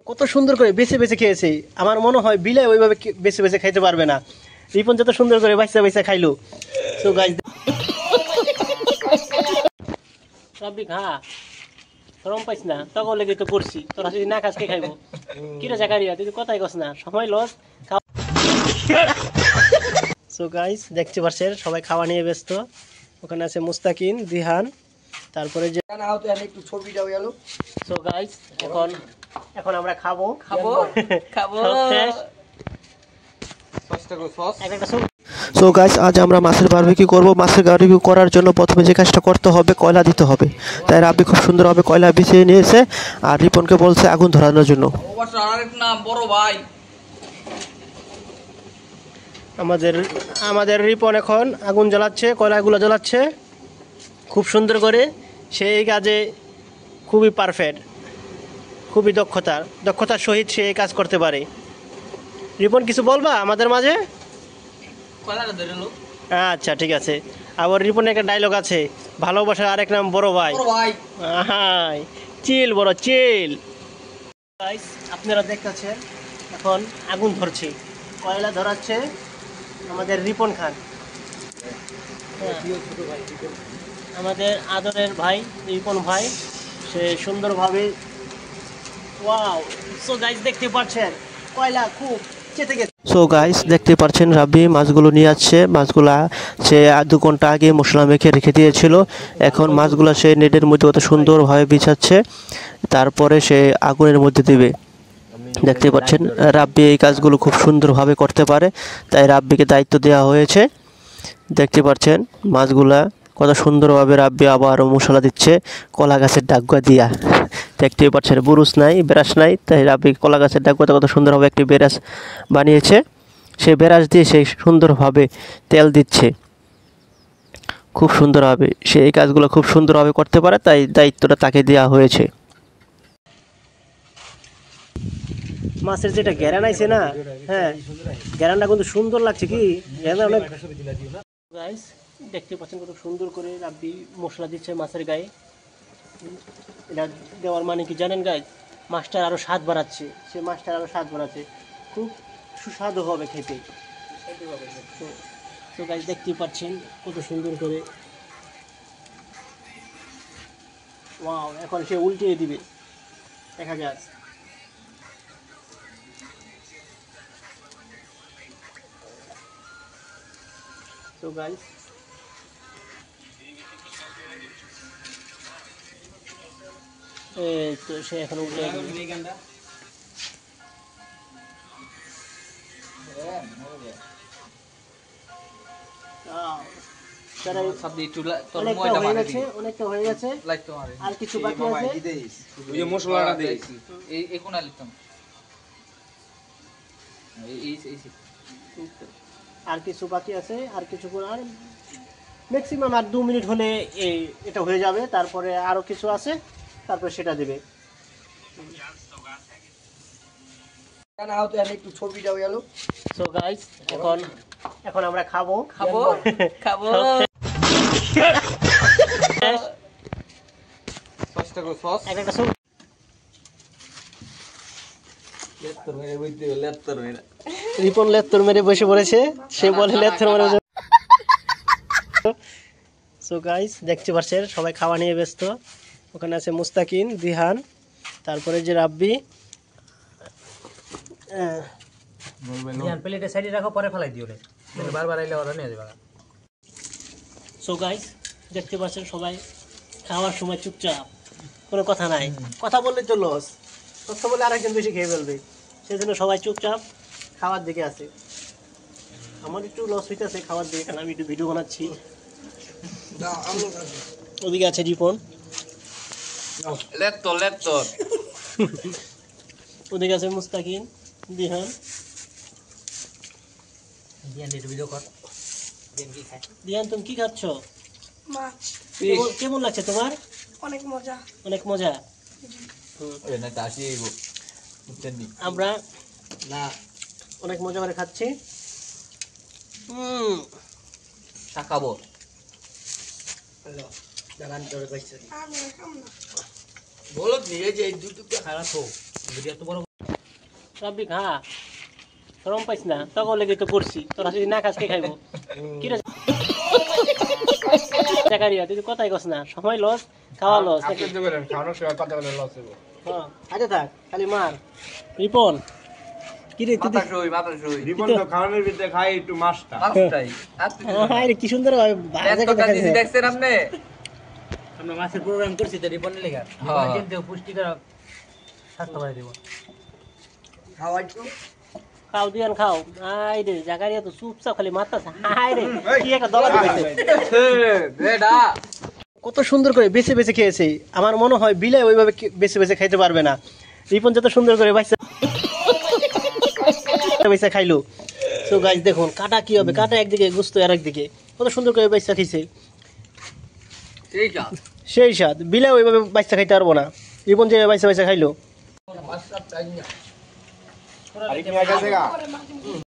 কত সুন্দর করে বেছে বেছে খেয়েছে। আমার মনে হয় বিলে ওইভাবে বেছে বেছে খাইতে পারবে না। রিপন যত সুন্দর করে বাইসা বাইসা খাইলো। সো গাইস সবই খা শরম পাইস না, তখন লেগে তো পড়ছি। তোরা যদি না খাস কে খাইবো? কিরে জাকারিয়া তুই তো কথাই কস না, সময় লস। সো গাইস দেখতে পাচ্ছেন সবাই খাওয়া নিয়ে ব্যস্ত। ওখানে আছে মুস্তাকিন, দিহান, তারপরে যে একটু ছবিটা গেল। সো গাইস এখন এখন আমরা খাবো খাবো খাবো সো গাইস আজ আমরা মাছের বারবিকিউ করব। মাছের বারবিকিউ করার জন্য প্রথমে যে কাজটা করতে হবে কয়লা দিতে হবে। তাই রাব্বি খুব সুন্দরভাবে কয়লা বিছিয়ে নিয়েছে আর রিপনকে বলছে আগুন ধরানোর জন্য। বড় ভাই আমাদের রিপন এখন আগুন জ্বালাচ্ছে, কয়লাগুলো জ্বালাচ্ছে খুব সুন্দর করে। সেই কাজে খুবই পারফেক্ট, খুবই দক্ষতার সহিত সে এই কাজ করতে পারে। রিপন কিছু বলবা আমাদের মাঝে? আচ্ছা ঠিক আছে। আবার রিপনের একটা ডায়লগ আছে, ভালোবাসার আরেক নাম বড় ভাই। হাই চিল বড় চিল। গাইস আপনারা দেখতেছেন এখন আগুন ধরছে, কয়লা ধরাচ্ছে আমাদের রিপন খান, আমাদের আদরের ভাই রিপন ভাই। সে সুন্দরভাবে ওয়াও। সো গাইস দেখতে পাচ্ছেন কয়লা খুব চেতে গেছে। সো গাইস দেখতে পাচ্ছেন রাব্বি মাছগুলো নিয়ে আসছে। মাছগুলা সে 2 ঘন্টা আগে মশলা মেখে রেখে দিয়েছিল। এখন মাছগুলো সে নেটের মধ্যে কত সুন্দরভাবে বিছাচ্ছে, তারপরে সে আগুনের মধ্যে দেবে। দেখতে পাচ্ছেন রাব্বি এই কাজগুলো খুব সুন্দরভাবে করতে পারে, তাই রাব্বিকে দায়িত্ব দেওয়া হয়েছে। দেখতে পাচ্ছেন মাছগুলা কত সুন্দরভাবে রাব্বি আবার মশলা দিচ্ছে কলা গাছের ডাগুয়া দিয়া। দেখতে পাচ্ছেন বুরুস নাই, বেরাস নাই, তাই রাব্বি কলা গাছের ডাগুয়াতে কত সুন্দরভাবে একটি বেরাস বানিয়েছে। সেই বেরাস দিয়ে সে সুন্দরভাবে তেল দিচ্ছে খুব সুন্দরভাবে। সে এই কাজগুলো খুব সুন্দরভাবে করতে পারে, তাই দায়িত্বটা তাকে দেওয়া হয়েছে। মাছের যেটা ঘেরান আইছে না, হ্যাঁ ঘেরানটা কিন্তু সুন্দর লাগছে। কি গাইস দেখতে পাচ্ছেন কত সুন্দর করে রাব্বি মশলা দিচ্ছে মাছের গায়ে। এটা দেওয়ার মানে কি জানেন গাইস? মাছটার আরো স্বাদ বাড়াচ্ছে, সে মাছটার আরো স্বাদ বাড়াচ্ছে, খুব সুস্বাদু হবে খেতে। তো গাইস দেখতে পাচ্ছেন কত সুন্দর করে। ওয়াও এখন সে উল্টিয়ে দিবে, দেখা যাক। তো গাইস তো সে এখন উঠে অনেকটা হয়ে গেছে, আর কিছু বাকি আছে। আর কিছু বাকি আছে, আর কিছুক্ষণ, আর ম্যাক্সিমাম আর 2 মিনিট হলে এটা হয়ে যাবে। তারপরে আরো কিছু আছে, তারপরে সেটা দেবে। একটু ছবিটা গেল। সো গাইস এখন এখন আমরা খাবো খাবো খাবো রিপন লেত্তর মেরে বসে পড়েছে, সে বলে লেত্তর মেরে। সো গাইস দেখতে পাচ্ছেন সবাই খাওয়া নিয়ে ব্যস্ত। ওখানে আছে মুস্তাকিন, দিহান, তারপরে যে রাব্বি। প্লেটে সাইডে রাখো, পরে ফেলাই দিও, বারবার আইলে ওরা নিয়ে যাবে। সো গাইস দেখতে পাচ্ছেন সবাই খাওয়ার সময় চুপচাপ, কোনো কথা নাই। কথা বললে তো লস, কথা বলে আরেকজন বেশি খেয়ে ফেলবে, সেজন্য সবাই চুপচাপ খাওয়ার দিকে আছে। আমার একটু লস হইতেছে খাওয়ার দিকে, কারণ আমি একটু ভিডিও বানাচ্ছি। ওদিকে আছে রিপন, ওদিকে আছে মুস্তাকিন, দিহান। দিহান তুমি কি খাচ্ছ? কেমন লাগছে তোমার? অনেক মজা। অনেক মজা। আমরা অনেক মজা করে খাচ্ছি। খাবো বলো নিয়ে যে দুটো খারাপ হোক। রাব্বি খা শরম পাইস না তখন লেগে তো পড়ছি তোরা যদি না খাস কে খাইবো কি রে জাকারিয়া তুই তো কথাই কস না সময় লস খাওয়া লস খাওয়ানোর সময় কথা বলে লস হইব। আচ্ছা থাক খালি মার রিপন কি রে তুই মাথা শুই রিপন তো খাওয়ানোর ভিতরে খাই একটু মাছটা। মাছটাই হাই রে কি সুন্দর ভাবে ভাজা এত করে কাজ দেখাচ্ছে। দেখছেন আপনি আমরা মাছের প্রোগ্রাম করছি তো রিপনের লেখা হ্যাঁ। কিন্তু পুষ্টিকর স্বাস্থ্য বাড়ি দিব খাও দিয়ান খাও হাই রে জাকারিয়া তো চুপচাপ খালি মারতাছে হাই রে কি একটা দলা দিতেছে রেডা কত সুন্দর করে বেছে বেছে খেয়েছে আমার মনে হয় বিলাই ওইভাবে বেছে বেছে খাইতে পারবে না রিপন যত সুন্দর করে বাইসা বাইসা খাইলো সো গাইস দেখুন কাটা কি হবে কাটা একদিকে গুস্ত আর একদিকে কত সুন্দর করে বাইসা খাইছে ঠিক আছে সেই স্বাদ বিলাই ওইভাবে বাইসা খাইতে পারবো না রিপন যে বাইসা বাইসা খাইলো আর কি আগে